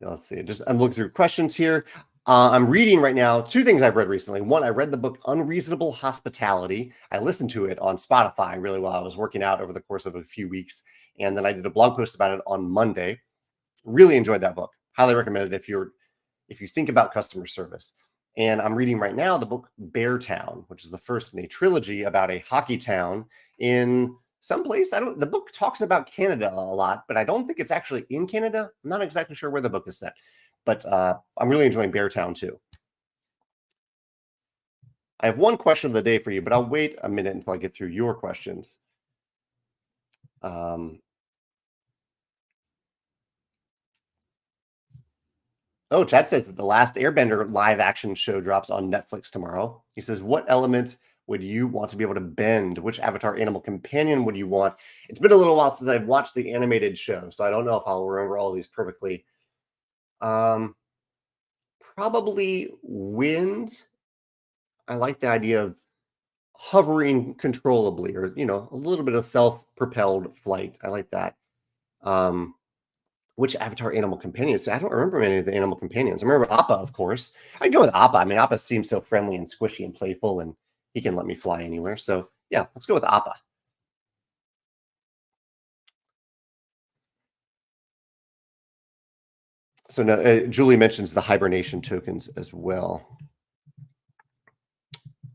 Let's see. I'm looking through questions here. I'm reading right now 2 things I've read recently. One, I read the book Unreasonable Hospitality. I listened to it on Spotify really while I was working out over the course of a few weeks, and then I did a blog post about it on Monday. Really enjoyed that book. Highly recommend it if you think about customer service. And I'm reading right now the book Beartown, which is the first in a trilogy about a hockey town in someplace. The book talks about Canada a lot, but I don't think it's actually in Canada. I'm not exactly sure where the book is set, but I'm really enjoying Beartown too. I have one question of the day for you, but I'll wait a minute until I get through your questions. Oh, Chad says that the last Airbender live action show drops on Netflix tomorrow. He says, what elements would you want to be able to bend? Which avatar animal companion would you want? It's been a little while since I've watched the animated show, so I don't know if I'll remember all these perfectly. Probably wind. I like the idea of hovering controllably, or a little bit of self-propelled flight. I like that. Which avatar animal companions? I don't remember any of the animal companions. I remember Appa, of course. I'd go with Appa. I mean, Appa seems so friendly and squishy and playful, and he can let me fly anywhere. So yeah, let's go with Appa. So now, Julie mentions the hibernation tokens as well.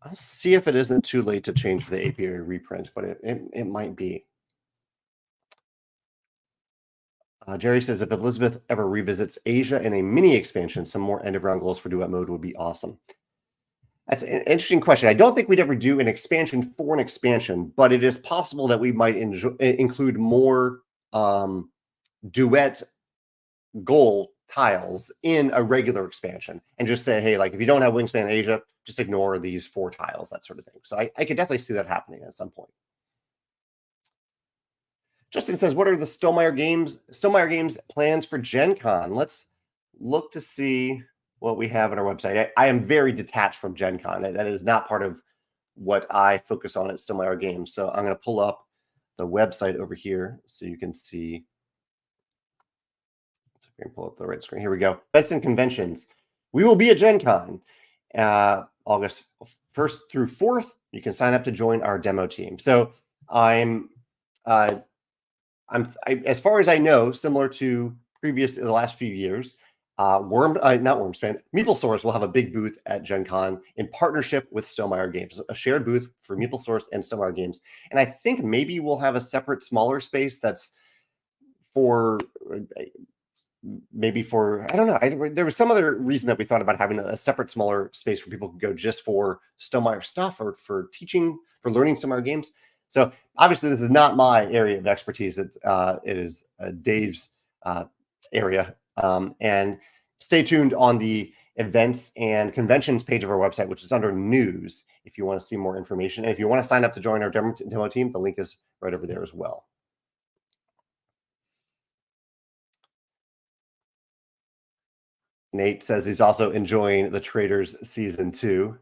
I'll see if it isn't too late to change for the API reprint, but it might be. Jerry says, if Elizabeth ever revisits Asia in a mini expansion, some more end-of-round goals for duet mode would be awesome. That's an interesting question. I don't think we'd ever do an expansion for an expansion, but it is possible that we might include more duet goal tiles in a regular expansion and just say, hey, like if you don't have Wingspan Asia, just ignore these 4 tiles, that sort of thing. So I could definitely see that happening at some point. Justin says, what are the Stonemaier Games plans for Gen Con? Let's look to see what we have on our website. I am very detached from Gen Con. That is not part of what I focus on at Stonemaier Games. So I'm going to pull up the website over here so you can see. So we can pull up the right screen. Here we go. Events and conventions. We will be at Gen Con August 1st through 4th. You can sign up to join our demo team. So I'm as far as I know, similar to the last few years, MeepleSource will have a big booth at Gen Con in partnership with Stonemaier Games, a shared booth for MeepleSource and Stonemaier Games. And I think maybe we'll have a separate, smaller space that's for I don't know. There was some other reason that we thought about having a separate, smaller space where people could go just for Stonemaier stuff or for teaching, for learning Stonemaier games. So obviously, this is not my area of expertise. It is Dave's area. And stay tuned on the events and conventions page of our website, which is under news, if you want to see more information. And if you want to sign up to join our demo team, the link is right over there as well. Nate says he's also enjoying The Traders Season 2.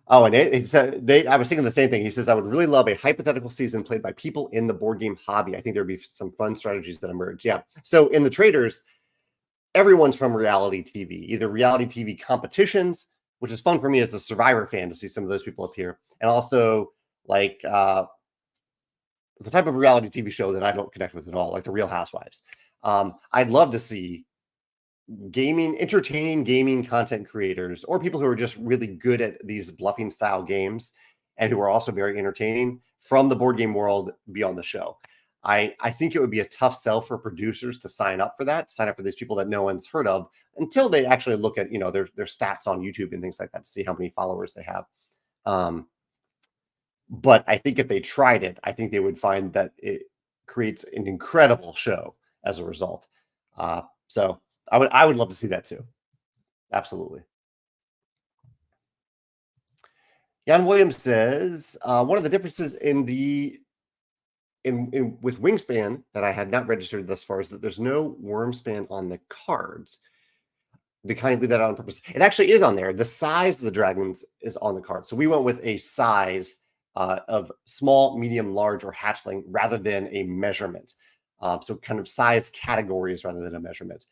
Oh, and he said, I was thinking the same thing. He says, I would really love a hypothetical season played by people in the board game hobby. I think there'd be some fun strategies that emerge. Yeah. So in The Traders, everyone's from reality TV, either reality TV competitions, which is fun for me as a Survivor fan to see some of those people appear, and also like the type of reality TV show that I don't connect with at all, like the Real Housewives. I'd love to see entertaining gaming content creators, or people who are just really good at these bluffing style games and who are also very entertaining from the board game world be on the show. I think it would be a tough sell for producers to sign up for these people that no one's heard of until they actually look at their stats on YouTube and things like that to see how many followers they have. But I think if they tried it, I think they would find that it creates an incredible show as a result. So I would love to see that too. Absolutely. Jan Williams says one of the differences with Wingspan that I had not registered thus far is that there's no Wormspan on the cards. They kind of leave that on purpose. It actually is on there. The size of the dragons is on the card. So we went with a size of small, medium, large, or hatchling rather than a measurement. So kind of size categories rather than a measurement.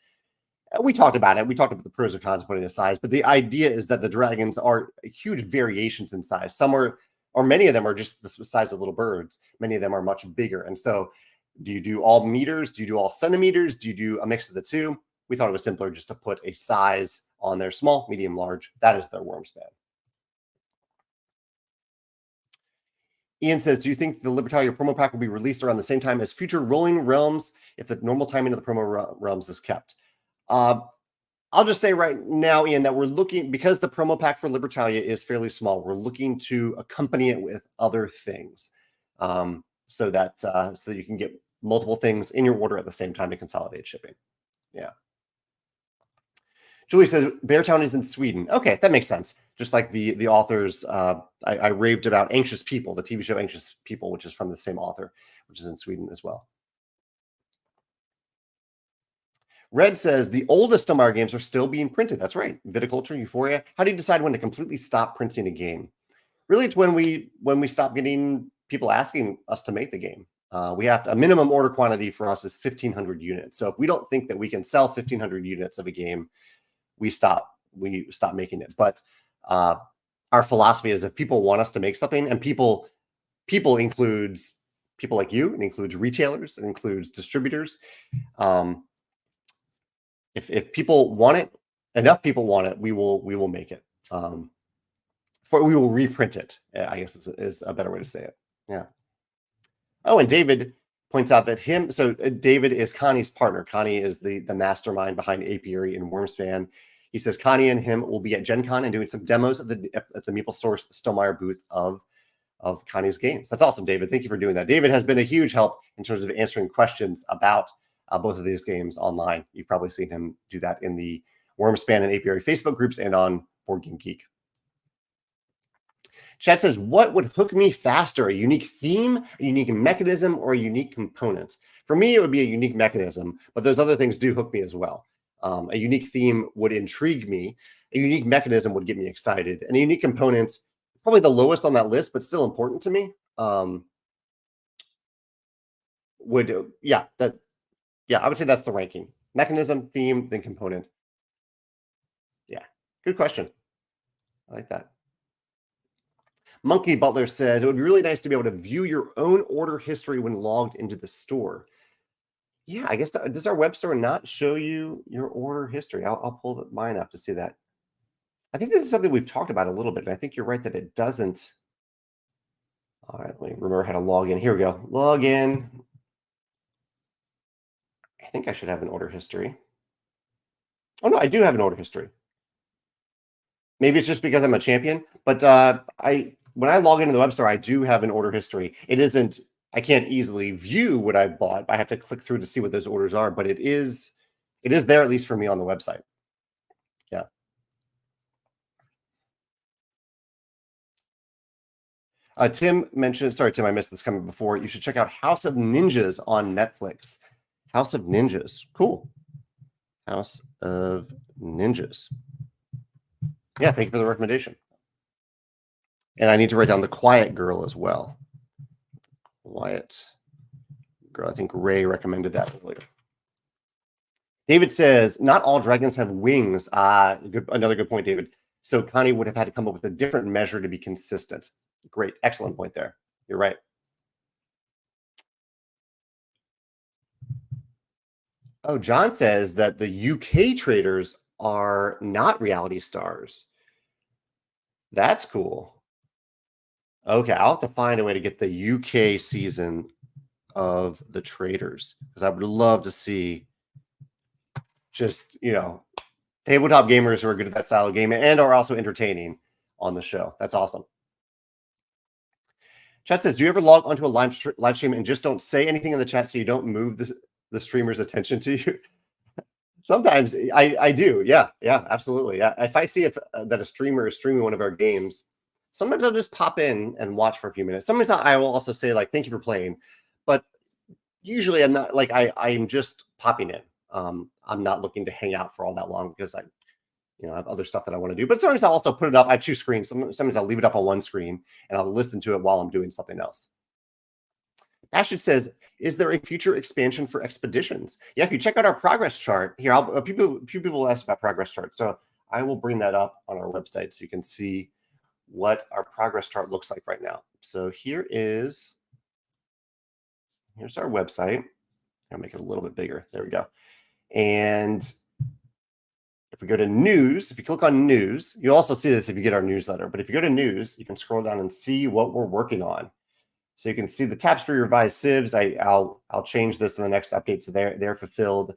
We talked about it. We talked about the pros and cons of putting a size, but the idea is that the dragons are huge variations in size. Some are, or many of them are just the size of little birds. Many of them are much bigger. And so do you do all meters? Do you do all centimeters? Do you do a mix of the two? We thought it was simpler just to put a size on their small, medium, large. That is their worm span. Ian says, do you think the Libertalia promo pack will be released around the same time as future Rolling Realms if the normal timing of the promo realms is kept? I'll just say right now, Ian, that we're looking, because the promo pack for Libertalia is fairly small, we're looking to accompany it with other things so that you can get multiple things in your order at the same time to consolidate shipping. Yeah. Julie says Beartown is in Sweden. Okay, that makes sense. Just like the authors, I raved about Anxious People, the TV show Anxious People, which is from the same author, which is in Sweden as well. Red says the oldest Stonemaier games are still being printed. That's right. Viticulture, Euphoria. How do you decide when to completely stop printing a game? Really, it's when we stop getting people asking us to make the game. We have a minimum order quantity for us is 1,500 units. So if we don't think that we can sell 1,500 units of a game, we stop making it. But our philosophy is if people want us to make something, and people includes people like you, it includes retailers, it includes distributors. If people want it, enough people want it, we will make it. We will reprint it, I guess is a better way to say it. Yeah. Oh, and David points out that David is Connie's partner. Connie is the mastermind behind Apiary and Wormspan. He says Connie and him will be at Gen Con and doing some demos at the MapleSource Stonemaier booth of Connie's games. That's awesome, David. Thank you for doing that. David has been a huge help in terms of answering questions about both of these games online. You've probably seen him do that in the Wormspan and Apiary Facebook groups and on Board Game Geek. Chad says, what would hook me faster? A unique theme, a unique mechanism, or a unique component? For me, it would be a unique mechanism, but those other things do hook me as well. A unique theme would intrigue me. A unique mechanism would get me excited. And a unique component, probably the lowest on that list, but still important to me, I would say that's the ranking. Mechanism, theme, then component. Yeah, good question. I like that. Monkey Butler says, it would be really nice to be able to view your own order history when logged into the store. Yeah, I guess, does our web store not show you your order history? I'll pull mine up to see that. I think this is something we've talked about a little bit, and I think you're right that it doesn't. All right, let me remember how to log in. Here we go. Log in. I think I should have an order history. Oh, no, I do have an order history. Maybe it's just because I'm a champion, but when I log into the web store, I do have an order history. I can't easily view what I've bought. I have to click through to see what those orders are, but it is there, at least for me, on the website. Yeah. Tim mentioned, sorry, Tim, I missed this coming before. You should check out House of Ninjas on Netflix. House of Ninjas. Cool. House of Ninjas. Yeah, thank you for the recommendation. And I need to write down The Quiet Girl as well. Quiet Girl. I think Ray recommended that earlier. David says, not all dragons have wings. Another good point, David. So Connie would have had to come up with a different measure to be consistent. Great. Excellent point there. You're right. Oh, John says that the UK traders are not reality stars. That's cool. Okay, I'll have to find a way to get the UK season of the traders, because I would love to see just, tabletop gamers who are good at that style of game and are also entertaining on the show. That's awesome. Chat says, do you ever log onto a live stream and just don't say anything in the chat so you don't move the streamer's attention to you? Sometimes I do. Yeah, absolutely. Yeah. If I see that a streamer is streaming one of our games, sometimes I'll just pop in and watch for a few minutes. Sometimes I will also say, like, thank you for playing. But usually I'm not, like, I'm just popping in. I'm not looking to hang out for all that long because I have other stuff that I want to do. But sometimes I'll also put it up. I have two screens. Sometimes I'll leave it up on one screen and I'll listen to it while I'm doing something else. Ashton says, is there a future expansion for expeditions? Yeah, if you check out our progress chart here, a few people asked about progress chart. So I will bring that up on our website so you can see what our progress chart looks like right now. So here's our website. I'll make it a little bit bigger. There we go. And If we go to news, if you click on news, you'll also see this if you get our newsletter. But if you go to news, you can scroll down and see what we're working on. So you can see the tapestry revised civs. I'll change this in the next update so they're fulfilled.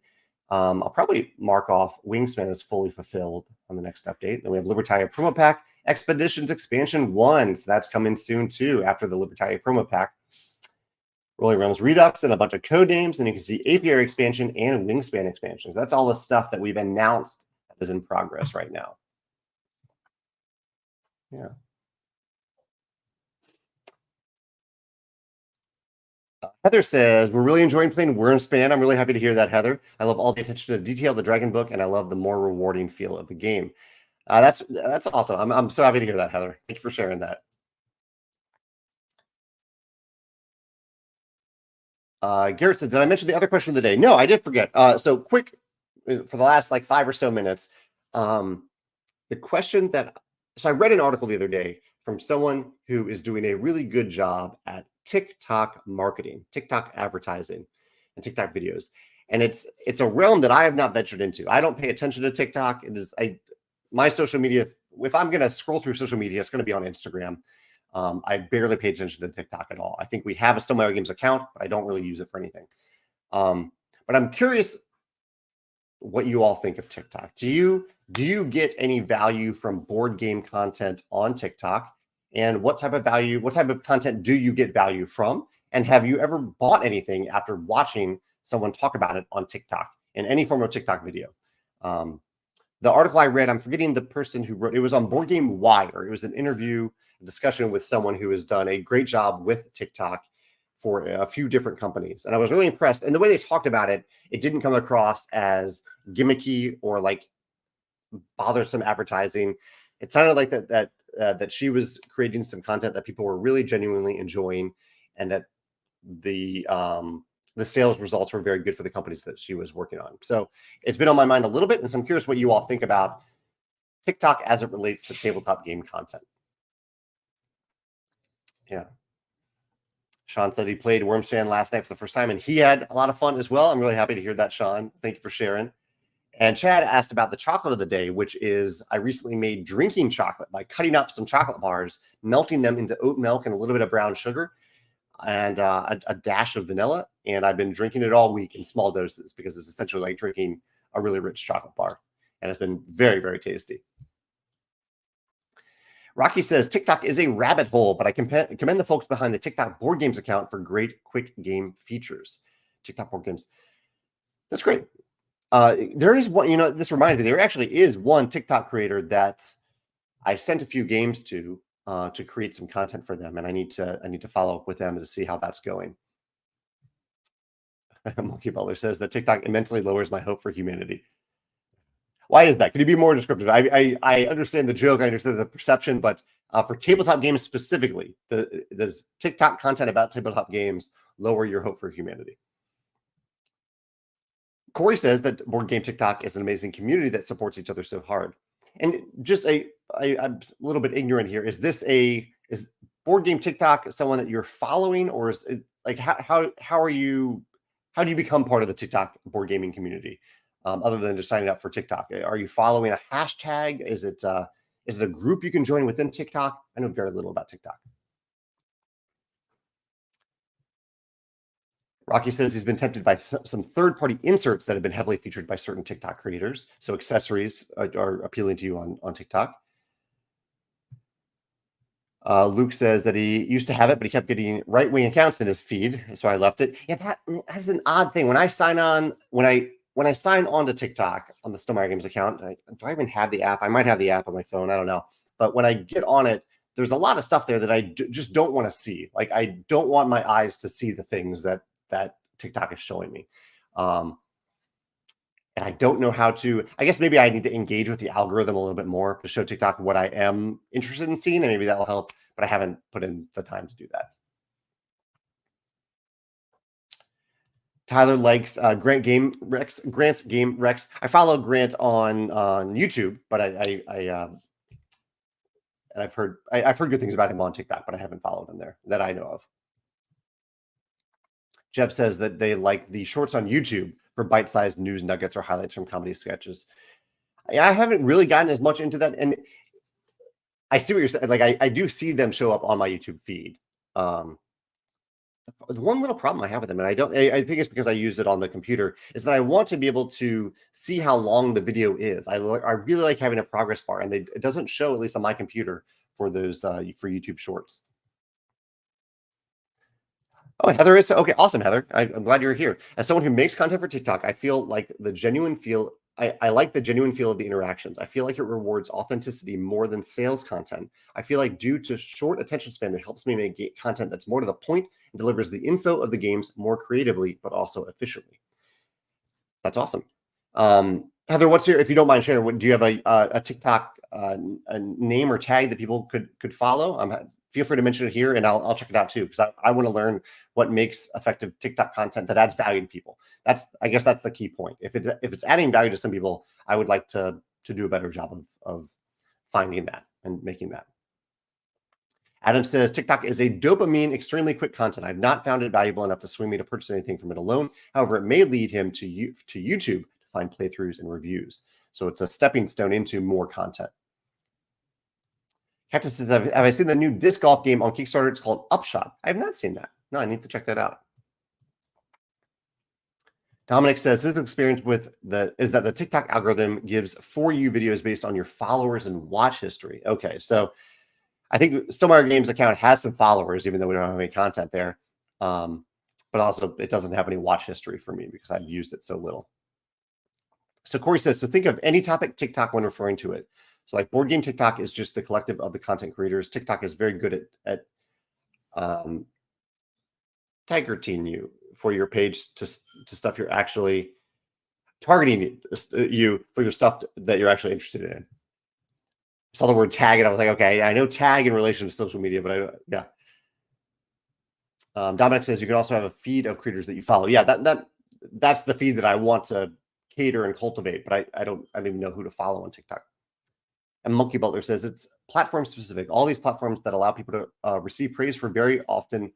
I'll probably mark off Wingspan as fully fulfilled on the next update. Then we have Libertalia Promo Pack, Expeditions Expansion 1. So that's coming soon too after the Libertalia Promo Pack. Rolling Realms Redux and a bunch of code names. And you can see apiary expansion and Wingspan expansions. That's all the stuff that we've announced that is in progress right now. Yeah. Heather says, we're really enjoying playing Wormspan. I'm really happy to hear that, Heather. I love all the attention to detail of the Dragon Book, and I love the more rewarding feel of the game. That's awesome. I'm so happy to hear that, Heather. Thank you for sharing that. Garrett says, did I mention the other question of the day? No, I did forget. So quick, for the last like 5 or so minutes, the question that, so I read an article the other day from someone who is doing a really good job at TikTok marketing, TikTok advertising, and TikTok videos. And it's a realm that I have not ventured into. I don't pay attention to TikTok. It is my social media. If I'm going to scroll through social media, it's going to be on Instagram. I barely pay attention to TikTok at all. I think we have a Stonemaier Games account, but I don't really use it for anything. But I'm curious what you all think of TikTok. Do you get any value from board game content on TikTok? And what type of content do you get value from? And have you ever bought anything after watching someone talk about it on TikTok in any form of TikTok video? The article I read, I'm forgetting the person who wrote it, was on Board Game Wire. It was an interview, a discussion with someone who has done a great job with TikTok for a few different companies. And I was really impressed. And the way they talked about it, it didn't come across as gimmicky or like bothersome advertising. It sounded like that she was creating some content that people were really genuinely enjoying, and that the sales results were very good for the companies that she was working on. So it's been on my mind a little bit, and so I'm curious what you all think about TikTok as it relates to tabletop game content. Yeah. Sean said he played Wormspan last night for the first time, and he had a lot of fun as well. I'm really happy to hear that, Sean. Thank you for sharing. And Chad asked about the chocolate of the day, which is I recently made drinking chocolate by cutting up some chocolate bars, melting them into oat milk and a little bit of brown sugar, and a dash of vanilla. And I've been drinking it all week in small doses because it's essentially like drinking a really rich chocolate bar. And it's been very, very tasty. Rocky says, TikTok is a rabbit hole, but I commend the folks behind the TikTok board games account for great quick game features. TikTok board games. That's great. There is one, this reminds me, there actually is one TikTok creator that I sent a few games to create some content for them. And I need to follow up with them to see how that's going. Monkey Butler says that TikTok immensely lowers my hope for humanity. Why is that? Could you be more descriptive? I understand the joke. I understand the perception, but for tabletop games specifically, does TikTok content about tabletop games lower your hope for humanity? Corey says that Board Game TikTok is an amazing community that supports each other so hard. And just I'm a little bit ignorant here. Is Board Game TikTok someone that you're following, or is it, like how do you become part of the TikTok board gaming community? Other than just signing up for TikTok, are you following a hashtag? Is it a group you can join within TikTok? I know very little about TikTok. Rocky says he's been tempted by some third-party inserts that have been heavily featured by certain TikTok creators. So accessories are appealing to you on TikTok. Luke says that he used to have it, but he kept getting right-wing accounts in his feed, so I left it. Yeah, that's an odd thing. When I sign on to TikTok on the Stonemaier Games account, do I even have the app? I might have the app on my phone. I don't know. But when I get on it, there's a lot of stuff there that I just don't want to see. Like, I don't want my eyes to see the things that TikTok is showing me. And I don't know how to, I guess maybe I need to engage with the algorithm a little bit more to show TikTok what I am interested in seeing, and maybe that will help, but I haven't put in the time to do that. Tyler likes Grant's Game Rex. I follow Grant on YouTube, but I've heard good things about him on TikTok, but I haven't followed him there that I know of. Jeff says that they like the shorts on YouTube for bite-sized news nuggets or highlights from comedy sketches. I haven't really gotten as much into that, and I see what you're saying. Like I do see them show up on my YouTube feed. One little problem I have with them, and I think it's because I use it on the computer, is that I want to be able to see how long the video is. I really like having a progress bar, and it doesn't show, at least on my computer, for those for YouTube Shorts. Oh, Heather is okay. Awesome, Heather. I'm glad you're here. As someone who makes content for TikTok, I feel like the genuine feel. I like the genuine feel of the interactions. I feel like it rewards authenticity more than sales content. I feel like due to short attention span, it helps me make content that's more to the point and delivers the info of the games more creatively, but also efficiently. That's awesome. Heather, what's your, if you don't mind sharing, do you have a TikTok a name or tag that people could follow? Feel free to mention it here, and I'll check it out too, because I want to learn what makes effective TikTok content that adds value to people. I guess that's the key point. If it's adding value to some people, I would like to do a better job of finding that and making that. Adam says, TikTok is a dopamine, extremely quick content. I've not found it valuable enough to swing me to purchase anything from it alone. However, it may lead him to YouTube to find playthroughs and reviews. So it's a stepping stone into more content. Cactus says, have I seen the new disc golf game on Kickstarter? It's called Upshot. I have not seen that. No, I need to check that out. Dominic says his experience is that the TikTok algorithm gives For You videos based on your followers and watch history. Okay, so I think Stonemaier Games account has some followers, even though we don't have any content there. But also it doesn't have any watch history for me because I've used it so little. So Corey says, so think of any topic TikTok when referring to it. So like board game TikTok is just the collective of the content creators. TikTok is very good at targeting you for your page to stuff you're actually targeting you for your stuff that you're actually interested in. I saw the word tag and I was like, okay, I know tag in relation to social media, but yeah. Dominic says you can also have a feed of creators that you follow. Yeah, that's the feed that I want to cater and cultivate, but I don't even know who to follow on TikTok. And Monkey Butler says it's platform specific. All these platforms that allow people to receive praise for very often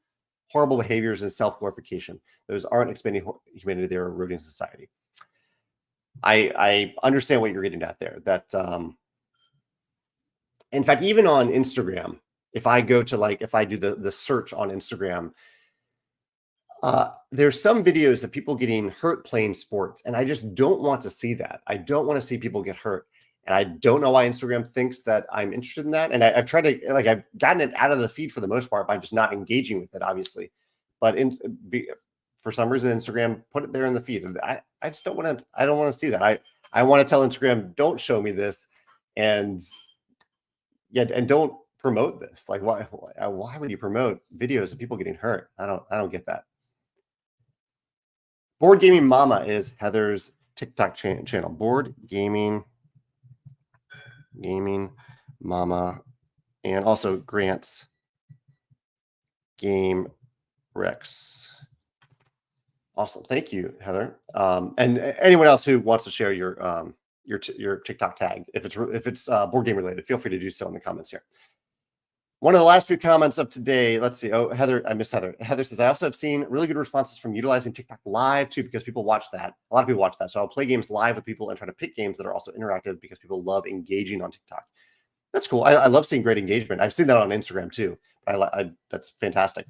horrible behaviors and self-glorification. Those aren't expanding humanity, they're eroding society. I understand what you're getting at there. That in fact, even on Instagram, if I go to if I do the search on Instagram, there's some videos of people getting hurt playing sports, and I just don't want to see that. I don't want to see people get hurt. And I don't know why Instagram thinks that I'm interested in that. And I've tried to, I've gotten it out of the feed for the most part by just not engaging with it, obviously. But for some reason, Instagram put it there in the feed. And I just don't want to, I don't want to see that. I want to tell Instagram, don't show me this. And and don't promote this. Like, why would you promote videos of people getting hurt? I don't get that. Board Gaming Mama is Heather's TikTok channel. Board Gaming Mama, and also Grant's Game Rex. Awesome, thank you, Heather. And anyone else who wants to share your TikTok tag, if it's board game related, feel free to do so in the comments here. One of the last few comments of today, let's see. Oh, Heather, I miss Heather. Heather says, I also have seen really good responses from utilizing TikTok live too, because people watch that. A lot of people watch that. So I'll play games live with people and try to pick games that are also interactive because people love engaging on TikTok. That's cool. I love seeing great engagement. I've seen that on Instagram too. That's fantastic.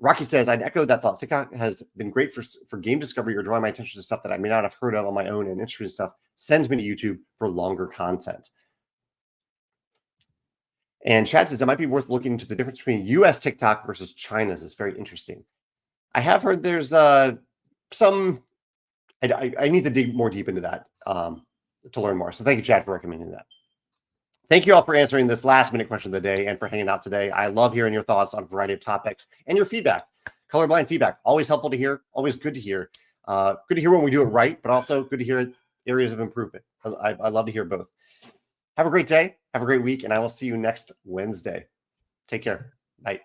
Rocky says, I'd echo that thought. TikTok has been great for game discovery or drawing my attention to stuff that I may not have heard of on my own and interesting stuff. Sends me to YouTube for longer content. And Chad says it might be worth looking into the difference between US TikTok versus China's. It's very interesting. I have heard there's some, I need to dig more deep into that to learn more. So thank you, Chad, for recommending that. Thank you all for answering this last minute question of the day and for hanging out today. I love hearing your thoughts on a variety of topics and your feedback. Colorblind feedback, always helpful to hear, always good to hear. Good to hear when we do it right, but also good to hear areas of improvement. I love to hear both. Have a great day. Have a great week, and I will see you next Wednesday. Take care. Bye.